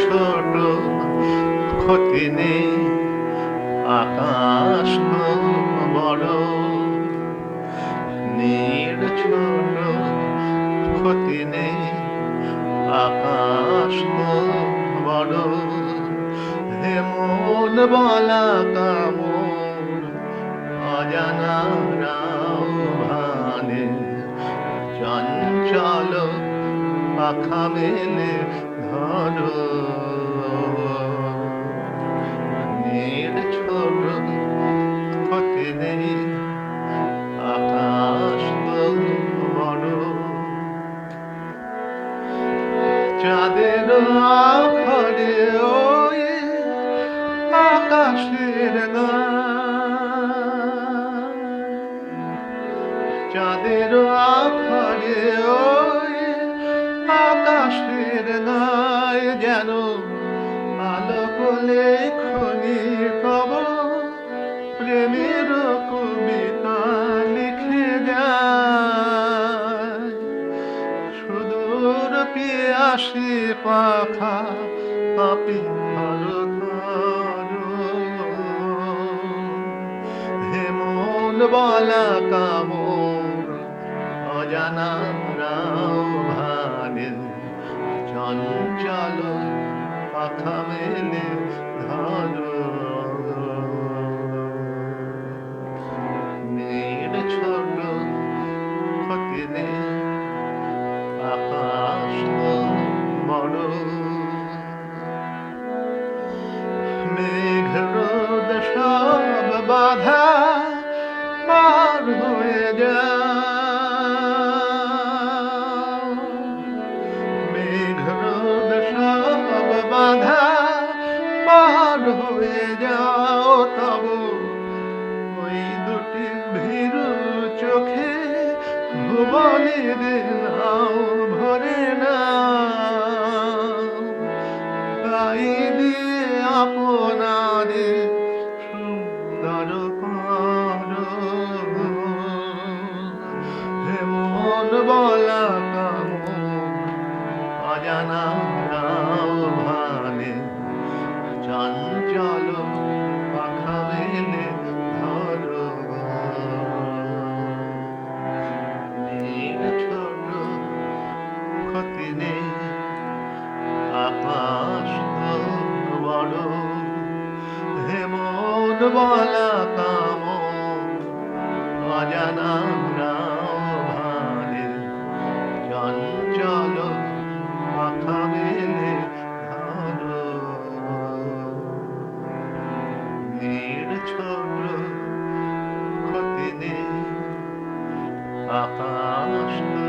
ছোট ক্ষতি নেই, আকাশ তো বড়। নীল ছোট ক্ষতি নেই, আকাশ তো বড়। হে মন বলা কামড় অজানা ভানে, চঞ্চল পাখা মেলে ধরো। নীল ছোট ক্ষতি নেই, আকাশ তো বড়। চাঁদের আখরে ওই আকাশের গান, চাঁদের আখরে ওই আকাশের গায় যেন আলোক লেখনি তব প্রেমের কবিতা লিখে যায়। সুদূর পিয়াসী পাখা পাপি হে মন বলা কামড় অজানা ভানে, চঞ্চল পাখা মেলে ধরো। নীল ছোট ক্ষতি নেই, আকাশ তো বড়। মেঘ রোদ সব বাধা পার হয়ে যায়, মেঘ রোদ সব বাধা পার হয়ে যাও। তব ওই দুটি ভীরু চোখে ভুবনের নাও ভরে না, তাই দিয়ে আপনারে সুন্দর করো। হে মন বলা কামড় অজানা ভানে, চঞ্চল পাখা মেলে ধরো। নীল ছোট ক্ষতি নেই, আকাশ তো বড়। হে মন বলা কামড় অজানা ভানে, চঞ্চল পাখা মেলে ধরো। নীল ছোট ক্ষতি নেই, আকাশ তো